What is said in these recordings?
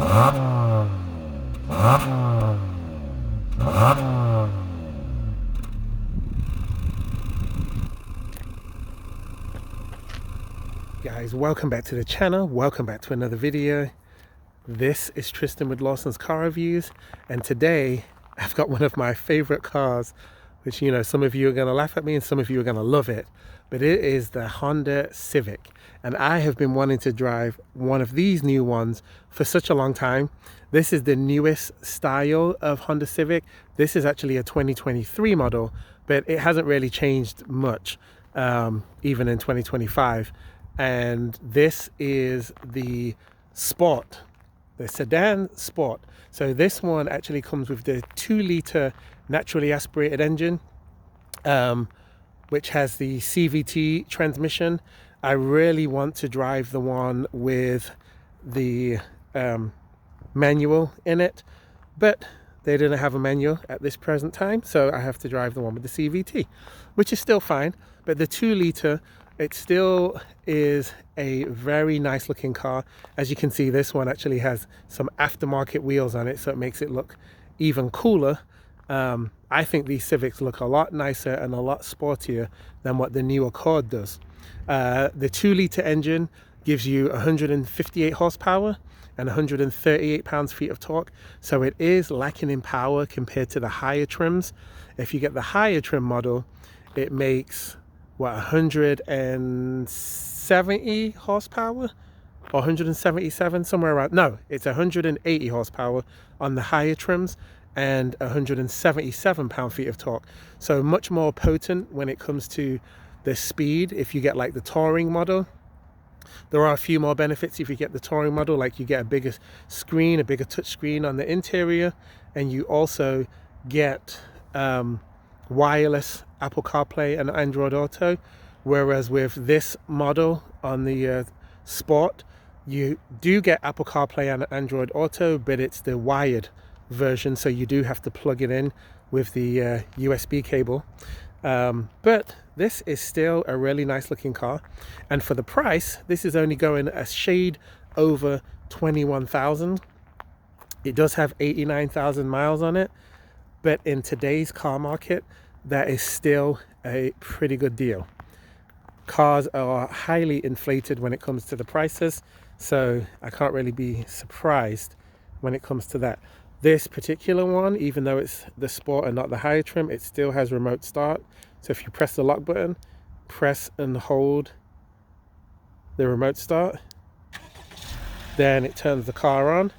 Guys, welcome back to the channel, welcome back to another video. This is Tristan with Lawson's Car Reviews, and today I've got one of my favorite cars, which, you know, some of you are going to laugh at me and some of you are going to love it, but it is the Honda Civic. And I have been wanting to drive one of these new ones for such a long time. This is the newest style of Honda Civic. This is actually a 2023 model, but it hasn't really changed much, even in 2025. And this is the Sport, the sedan Sport. So this one actually comes with the 2-liter naturally aspirated engine, which has the CVT transmission. I really want to drive the one with the manual in it, but they didn't have a manual at this present time, so I have to drive the one with the CVT, which is still fine. But the 2-liter, it still is a very nice looking car. As you can see, this one actually has some aftermarket wheels on it, so it makes it look even cooler. I think these Civics look a lot nicer and a lot sportier than what the new Accord does. The 2-liter engine gives you 158 horsepower and 138 pounds-feet of torque, so it is lacking in power compared to the higher trims. If you get the higher trim model, it makes what, 170 horsepower or 177, somewhere around. No, it's 180 horsepower on the higher trims and 177 pound-feet of torque, so much more potent when it comes to the speed. If you get like the touring model, there are a few more benefits if you get the touring model, like you get a bigger screen, a bigger touch screen on the interior, and you also get wireless Apple CarPlay and Android Auto. Whereas with this model on the Sport, you do get Apple CarPlay and Android Auto, but it's the wired version, so you do have to plug it in with the USB cable. But this is still a really nice looking car, and for the price, this is only going a shade over 21,000. It does have 89,000 miles on it, but in today's car market, that is still a pretty good deal. Cars are highly inflated when it comes to the prices, so I can't really be surprised when it comes to that. This particular one, even though it's the Sport and not the higher trim, it still has remote start. So if you press the lock button, press and hold the remote start, then it turns the car on.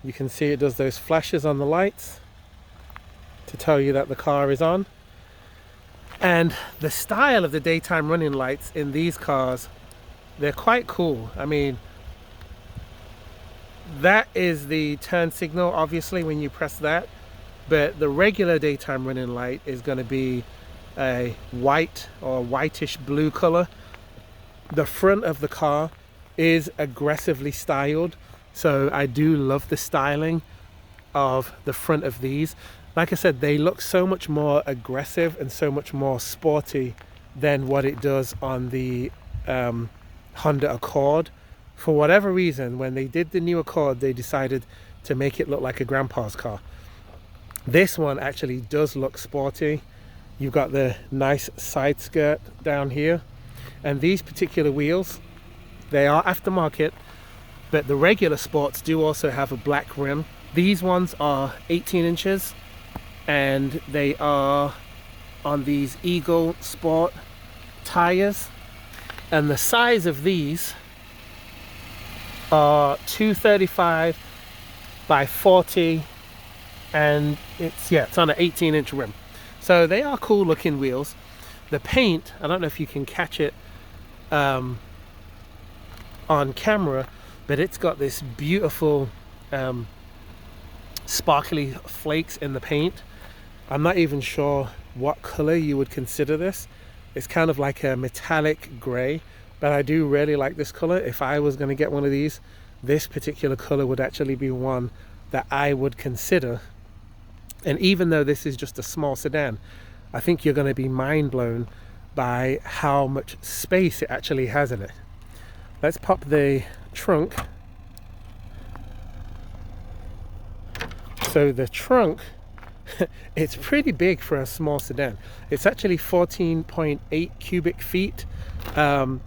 You can see it does those flashes on the lights to tell you that the car is on. And the style of the daytime running lights in these cars, they're quite cool. I mean, that is the turn signal, obviously, when you press that, but the regular daytime running light is going to be a white or whitish blue color. The front of the car is aggressively styled, so I do love the styling of the front of these. Like I said, they look so much more aggressive and so much more sporty than what it does on the Honda Accord. For whatever reason, when they did the new Accord, they decided to make it look like a grandpa's car. This one actually does look sporty. You've got the nice side skirt down here, and these particular wheels, they are aftermarket, but the regular Sports do also have a black rim. These ones are 18 inches, and they are on these Eagle Sport tires, and the size of these are 235 by 40, and it's on an 18-inch rim. So they are cool looking wheels. The paint, I don't know if you can catch it on camera, but it's got this beautiful sparkly flakes in the paint. I'm not even sure what color you would consider this. It's kind of like a metallic gray, but I do really like this color. If I was going to get one of these, this particular color would actually be one that I would consider. And even though this is just a small sedan, I think you're going to be mind blown by how much space it actually has in it. Let's pop the trunk So the trunk, it's pretty big for a small sedan. It's actually 14.8 cubic feet,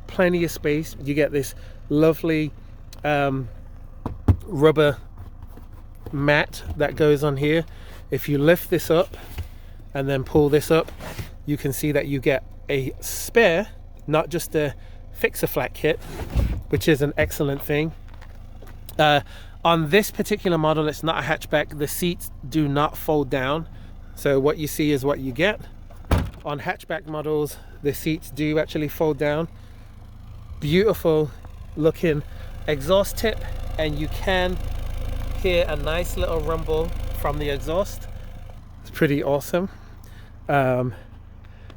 plenty of space. You get this lovely rubber mat that goes on here. If you lift this up and then pull this up, you can see that you get a spare, not just a fixer flat kit, which is an excellent thing. On this particular model, it's not a hatchback. The seats do not fold down, so what you see is what you get. On hatchback models, the seats do actually fold down. Beautiful looking exhaust tip, and you can hear a nice little rumble from the exhaust. It's pretty awesome. There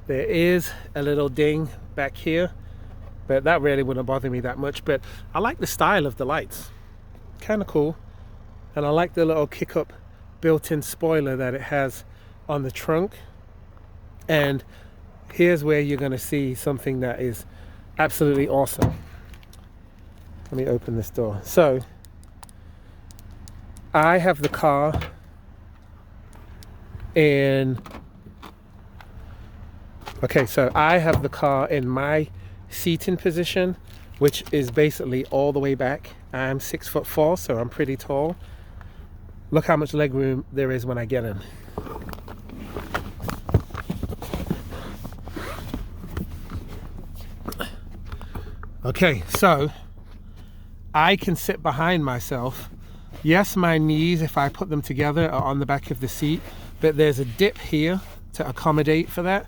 is a little ding back here, but that really wouldn't bother me that much. But I like the style of the lights, kind of cool. And I like the little kick-up built-in spoiler that it has on the trunk. And here's where you're going to see something that is absolutely awesome. Let me open this door. So I have the car in my seating position, which is basically all the way back. I'm 6'4", so I'm pretty tall. Look how much leg room there is when I get in. Okay, so I can sit behind myself. Yes, my knees, if I put them together, are on the back of the seat, but there's a dip here to accommodate for that.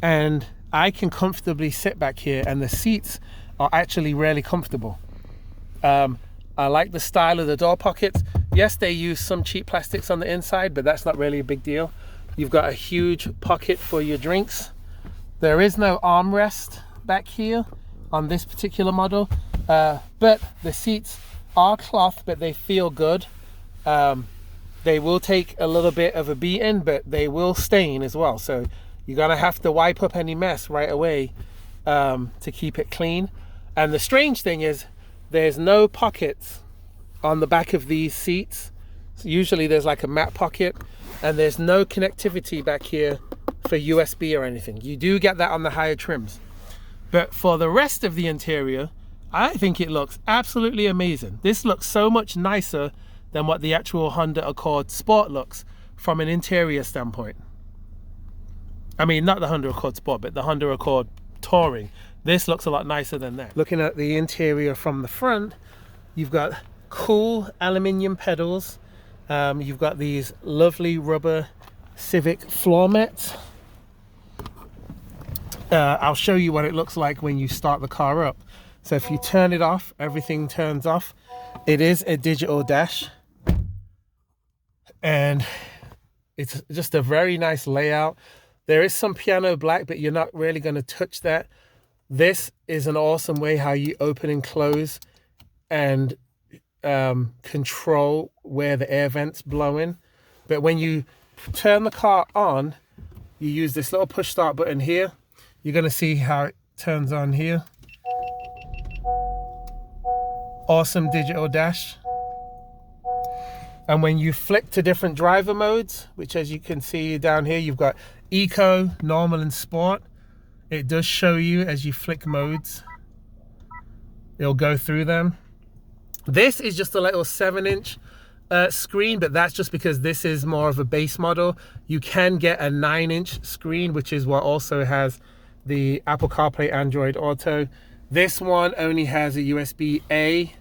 And I can comfortably sit back here, and the seats are actually really comfortable. I like the style of the door pockets. Yes, they use some cheap plastics on the inside, but that's not really a big deal. You've got a huge pocket for your drinks. There is no armrest back here on this particular model, but the seats are cloth, but they feel good. They will take a little bit of a beating, but they will stain as well. So you're gonna have to wipe up any mess right away to keep it clean. And the strange thing is there's no pockets on the back of these seats. So usually there's like a mat pocket, and there's no connectivity back here for USB or anything. You do get that on the higher trims. But for the rest of the interior, I think it looks absolutely amazing. This looks so much nicer than what the actual Honda Accord Sport looks from an interior standpoint. I mean, not the Honda Accord Sport, but the Honda Accord Touring. This looks a lot nicer than that. Looking at the interior from the front, you've got cool aluminium pedals. You've got these lovely rubber Civic floor mats. I'll show you what it looks like when you start the car up. So if you turn it off, everything turns off. It is a digital dash, and it's just a very nice layout. There is some piano black, but you're not really going to touch that. This is an awesome way how you open and close and control where the air vents blow in. But when you turn the car on, you use this little push start button here. You're going to see how it turns on here. Awesome digital dash. And when you flick to different driver modes, which as you can see down here, you've got Eco, Normal, and Sport. It does show you as you flick modes. It'll go through them. This is just a little 7-inch screen, but that's just because this is more of a base model. You can get a 9-inch screen, which is what also has the Apple CarPlay, Android Auto. This one only has a USB-A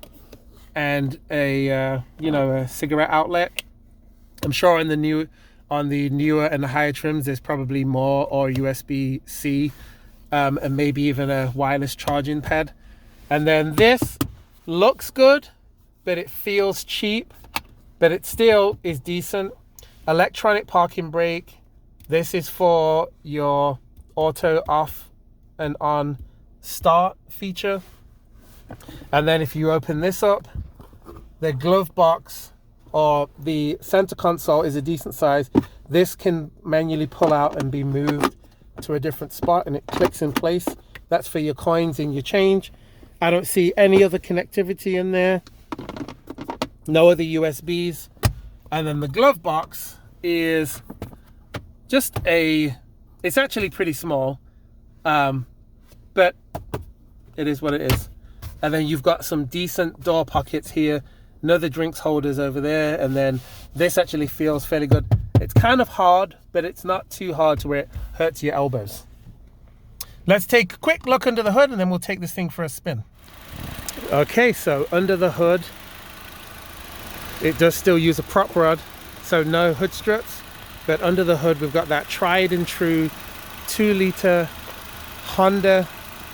and a a cigarette outlet. I'm sure on the newer and the higher trims, there's probably more, or USB-C, and maybe even a wireless charging pad. And then this looks good, but it feels cheap, but it still is decent. Electronic parking brake. This is for your auto off and on start feature. And then if you open this up, the glove box or the center console is a decent size. This can manually pull out and be moved to a different spot, and it clicks in place. That's for your coins and your change. I don't see any other connectivity in there. No other USBs. And then the glove box is just it's actually pretty small, but it is what it is. And then you've got some decent door pockets here, another drinks holders over there, and then this actually feels fairly good. It's kind of hard, but it's not too hard to where it hurts your elbows. Let's take a quick look under the hood and then we'll take this thing for a spin. Okay, so under the hood, it does still use a prop rod, so no hood struts, but under the hood we've got that tried and true 2-liter Honda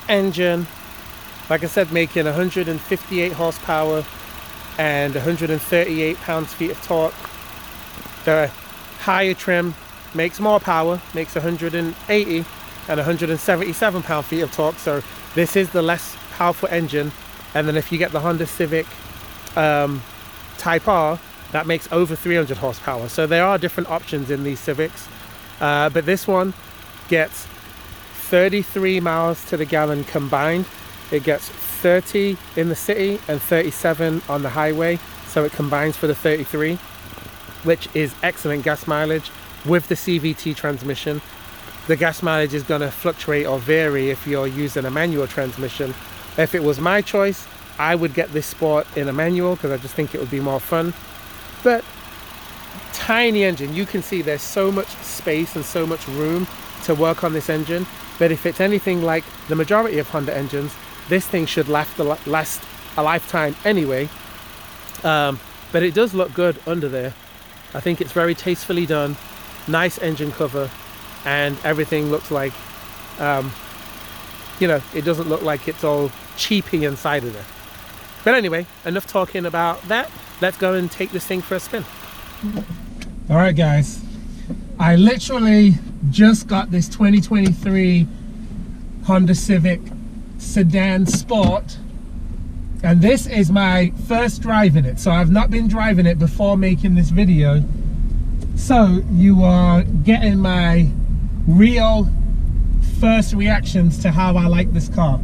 engine, like I said, making 158 horsepower and 138 pounds-feet of torque. The higher trim makes more power, makes 180 and 177 pound-feet of torque, so this is the less powerful engine. And then if you get the Honda Civic Type R, that makes over 300 horsepower. So there are different options in these Civics, but this one gets 33 miles to the gallon combined. It gets 30 in the city and 37 on the highway, so it combines for the 33, which is excellent gas mileage with the CVT transmission. The gas mileage is going to fluctuate or vary if you're using a manual transmission. If it was my choice, I would get this Sport in a manual because I just think it would be more fun. But tiny engine, you can see there's so much space and so much room to work on this engine. But if it's anything like the majority of Honda engines, this thing should last a lifetime anyway. But it does look good under there. I think it's very tastefully done, nice engine cover, and everything looks like, you know, it doesn't look like it's all cheapy inside of there. But anyway, enough talking about that. Let's go and take this thing for a spin. All right, guys. I literally just got this 2023 Honda Civic Sedan Sport, and this is my first drive in it. So I've not been driving it before making this video. So you are getting my real first reactions to how I like this car.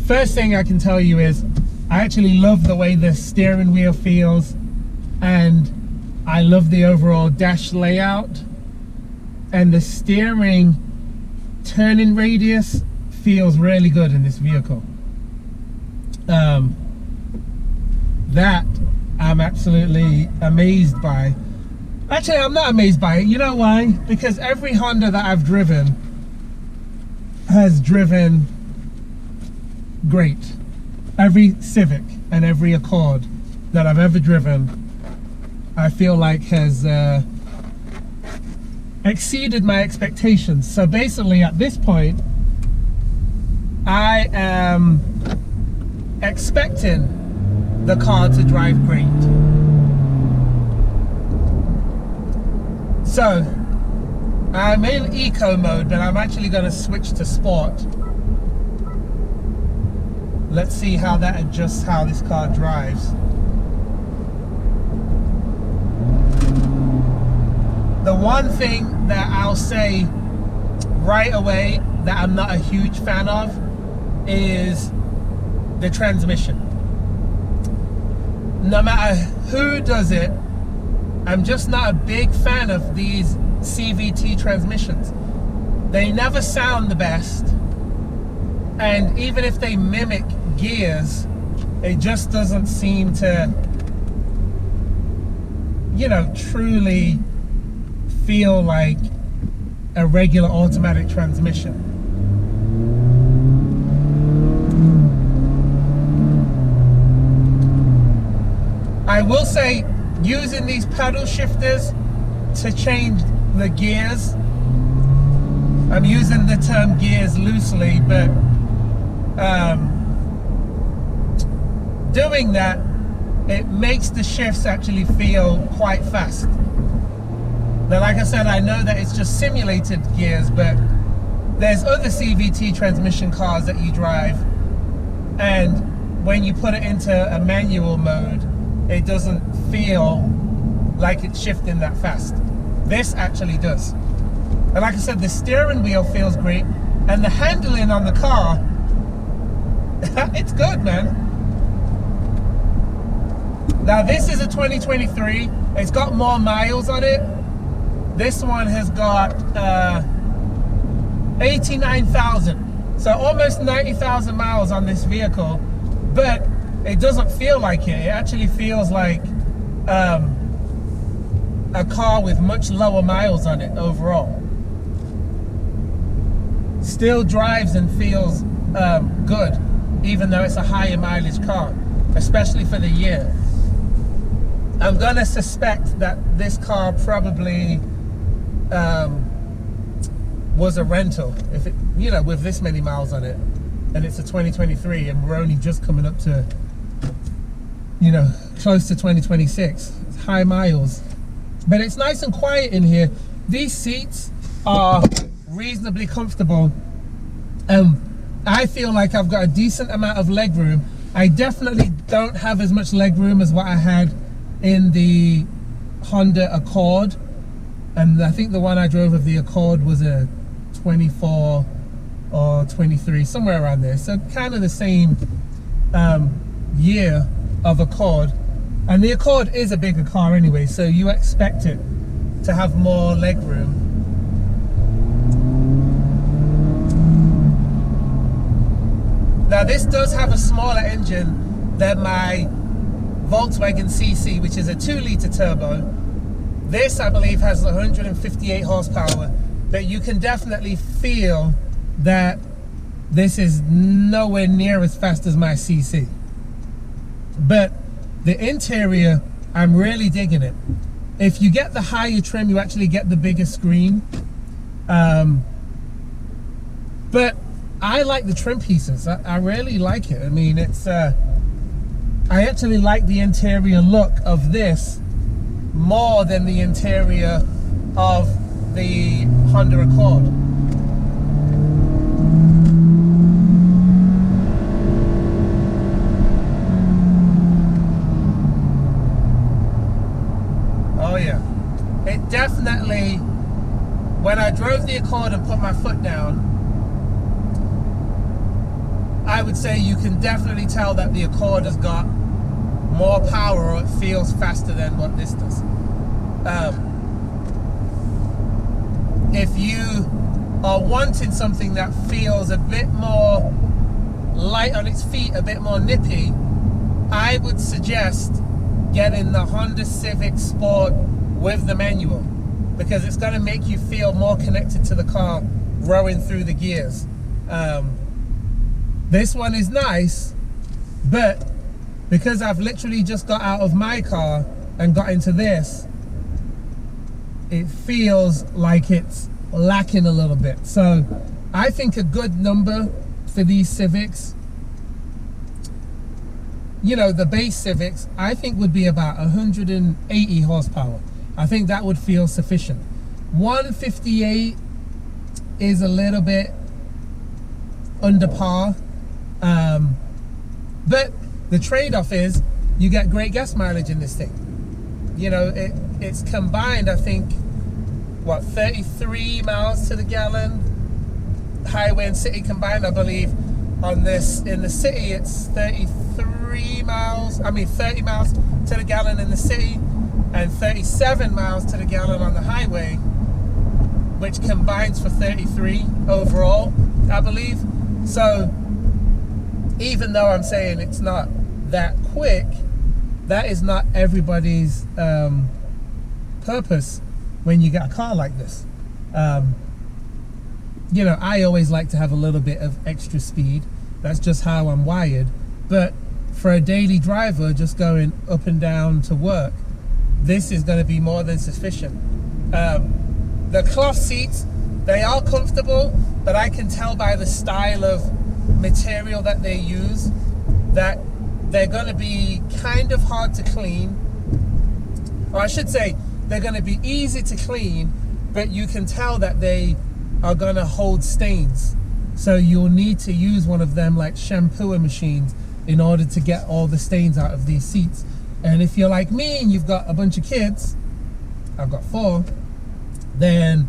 First thing I can tell you is I actually love the way the steering wheel feels, and I love the overall dash layout, and the steering turning radius feels really good in this vehicle. That I'm absolutely amazed by. Actually, I'm not amazed by it. You know why? Because every Honda that I've driven has driven great. Every Civic and every Accord that I've ever driven, I feel like has exceeded my expectations. So basically at this point, I am expecting the car to drive great. So I'm in eco mode, but I'm actually going to switch to sport. Let's see how that adjusts how this car drives. The one thing that I'll say right away that I'm not a huge fan of is the transmission. No matter who does it, I'm just not a big fan of these CVT transmissions. They never sound the best, and even if they mimic gears, it just doesn't seem to, you know, truly feel like a regular automatic transmission. I will say, using these pedal shifters to change the gears, I'm using the term gears loosely, but doing that, it makes the shifts actually feel quite fast. Now, like I said, I know that it's just simulated gears, but there's other CVT transmission cars that you drive, and when you put it into a manual mode, it doesn't feel like it's shifting that fast. This actually does. And like I said, the steering wheel feels great, and the handling on the car, it's good, man. Now this is a 2023. It's got more miles on it. This one has got 89,000. So almost 90,000 miles on this vehicle, but it doesn't feel like it. It actually feels like a car with much lower miles on it overall. Still drives and feels good, even though it's a higher mileage car, especially for the year. I'm gonna suspect that this car probably was a rental, if it, you know, with this many miles on it, and it's a 2023, and we're only just coming up to, you know, close to 2026. It's high miles, but it's nice and quiet in here. These seats are reasonably comfortable. I feel like I've got a decent amount of leg room. I definitely don't have as much leg room as what I had in the Honda Accord, and I think the one I drove of the Accord was a 24 or 23, somewhere around there. So kind of the same year of Accord, and the Accord is a bigger car anyway, so you expect it to have more leg room. Now this does have a smaller engine than my Volkswagen CC, which is a 2-litre turbo. This, I believe, has 158 horsepower, but you can definitely feel that this is nowhere near as fast as my CC. But the interior, I'm really digging it. If you get the higher trim, you actually get the bigger screen. But I like the trim pieces. I really like it. I mean, it's I actually like the interior look of this more than the interior of the Honda Accord. Oh yeah, it definitely, when I drove the Accord and put my foot down, I would say you can definitely tell that the Accord has got more power, or it feels faster than what this does. If you are wanting something that feels a bit more light on its feet, a bit more nippy, I would suggest getting the Honda Civic Sport with the manual, because it's going to make you feel more connected to the car rowing through the gears. This one is nice, but because I've literally just got out of my car and got into this, it feels like it's lacking a little bit. So I think a good number for these Civics, you know, the base Civics, I think would be about 180 horsepower. I think that would feel sufficient. 158 is a little bit under par. But the trade-off is you get great gas mileage in this thing. You know, it's combined, I think, what, 33 miles to the gallon, highway and city combined, I believe. On this, in the city, it's 30 miles to the gallon in the city, and 37 miles to the gallon on the highway, which combines for 33 overall, I believe. So even though I'm saying it's not that quick, that is not everybody's purpose when you get a car like this. You know, I always like to have a little bit of extra speed. That's just how I'm wired. But for a daily driver just going up and down to work, this is going to be more than sufficient. The cloth seats, they are comfortable, but I can tell by the style of material that they use that they're going to be kind of hard to clean. Or I should say, they're going to be easy to clean, but you can tell that they are going to hold stains. So you'll need to use one of them like shampooing machines in order to get all the stains out of these seats. And if you're like me and you've got a bunch of kids, I've got 4, then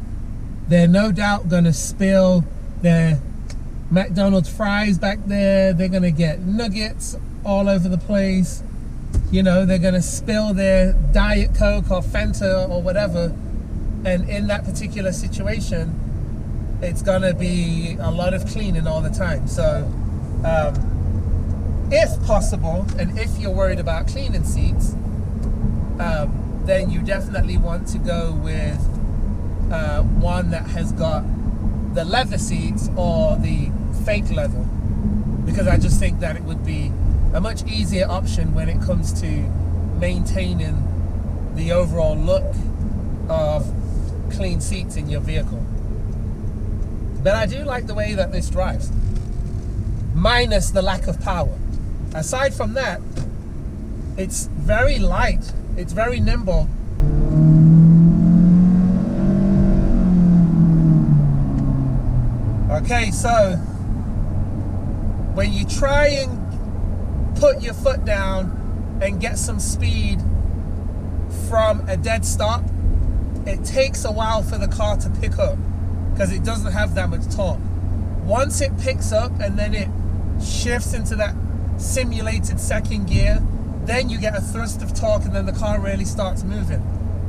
they're no doubt going to spill their McDonald's fries back there. They're going to get nuggets all over the place. you know, they're going to spill their Diet Coke or Fanta or whatever, and in that particular situation it's going to be a lot of cleaning all the time. So if possible, and if you're worried about cleaning seats, then you definitely want to go with one that has got the leather seats or the fake leather, because I just think that it would be a much easier option when it comes to maintaining the overall look of clean seats in your vehicle. But I do like the way that this drives, minus the lack of power. Aside from that, it's very light, it's very nimble. Okay, so when you try and put your foot down and get some speed from a dead stop, it takes a while for the car to pick up because it doesn't have that much torque. Once it picks up and then it shifts into that simulated second gear, then you get a thrust of torque and then the car really starts moving.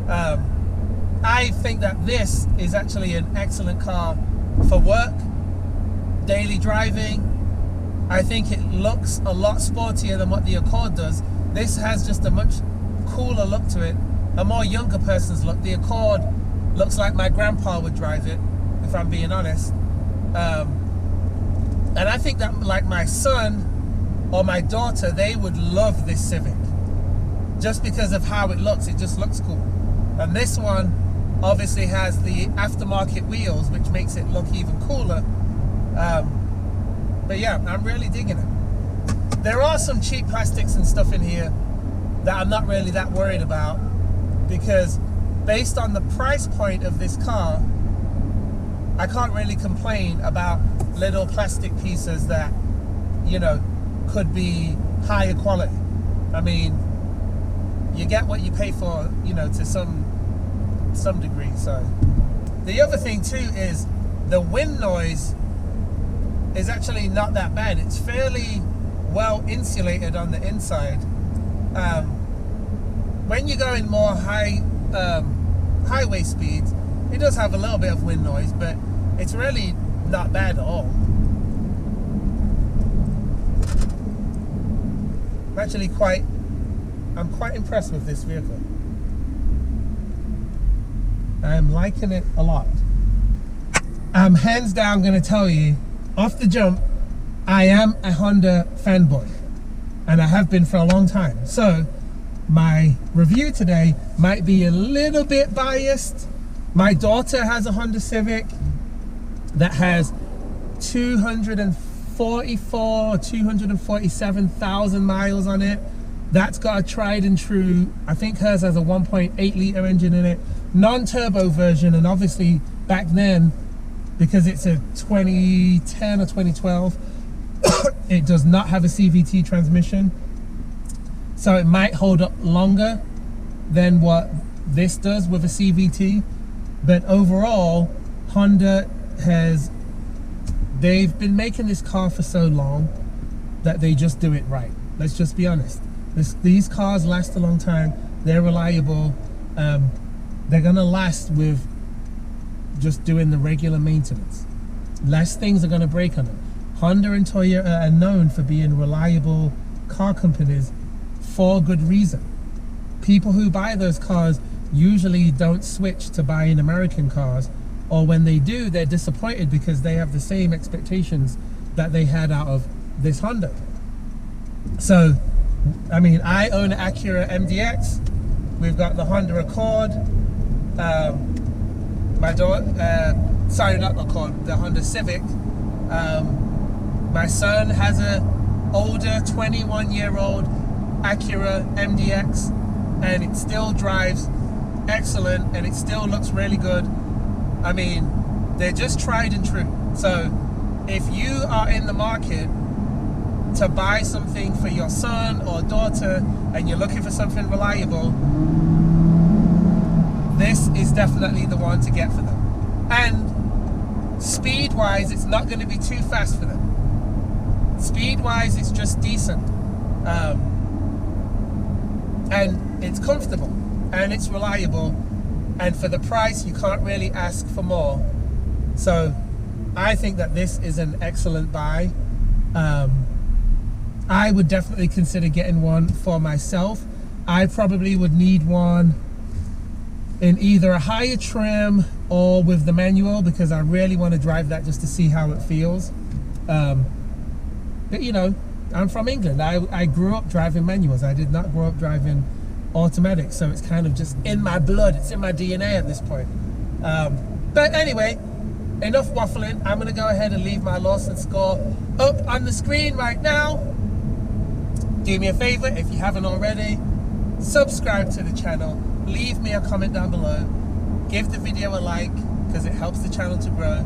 I think that this is actually an excellent car for work, daily driving. I think it looks a lot sportier than what the Accord does. This has just a much cooler look to it, a more younger person's look. The Accord looks like my grandpa would drive it, if I'm being honest. And I think that like my son or my daughter, they would love this Civic just because of how it looks. It just looks cool. And this one obviously has the aftermarket wheels, which makes it look even cooler. But yeah, I'm really digging it. There are some cheap plastics and stuff in here that I'm not really that worried about, because based on the price point of this car, I can't really complain about little plastic pieces that, you know, could be higher quality. I mean, you get what you pay for, you know, to some degree. So the other thing too is the wind noise is actually not that bad. It's fairly well insulated on the inside. When you go in more highway speeds, it does have a little bit of wind noise, but it's really not bad at all. I'm quite impressed with this vehicle. I'm liking it a lot. I'm hands down going to tell you, off the jump, I am a Honda fanboy, and I have been for a long time. So my review today might be a little bit biased. My daughter has a Honda Civic that has 244 or 247,000 miles on it. That's got a tried and true, I think hers has a 1.8 litre engine in it, non-turbo version, and obviously back then, because it's a 2010 or 2012, it does not have a CVT transmission, so it might hold up longer than what this does with a CVT. But overall, Honda they've been making this car for so long that they just do it right. Let's just be honest. These cars last a long time. They're reliable. They're gonna last with just doing the regular maintenance. Less things are gonna break on them. Honda and Toyota are known for being reliable car companies for good reason. People who buy those cars usually don't switch to buying American cars, or when they do, they're disappointed because they have the same expectations that they had out of this Honda. So, I mean, I own an Acura MDX. We've got the Honda Accord. My daughter, sorry, not Accord, the Honda Civic. My son has a older 21-year-old Acura MDX, and it still drives excellent, and it still looks really good. I mean, they're just tried and true. So if you are in the market to buy something for your son or daughter and you're looking for something reliable, this is definitely the one to get for them. And speed wise, it's not going to be too fast for them. Speed wise, it's just decent. and it's comfortable and it's reliable, and for the price you can't really ask for more. So I think that this is an excellent buy. I would definitely consider getting one for myself. I probably would need one in either a higher trim or with the manual, because I really want to drive that just to see how it feels. But you know, I'm from England. I grew up driving manuals. I did not grow up driving automatic, so it's kind of just in my blood. It's in my DNA at this point. But anyway, enough waffling. I'm going to go ahead and leave my Lawson score up on the screen right now. Do me a favor, if you haven't already, subscribe to the channel, leave me a comment down below, give the video a like because it helps the channel to grow,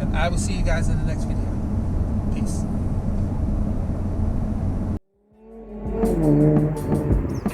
and I will see you guys in the next video. Peace.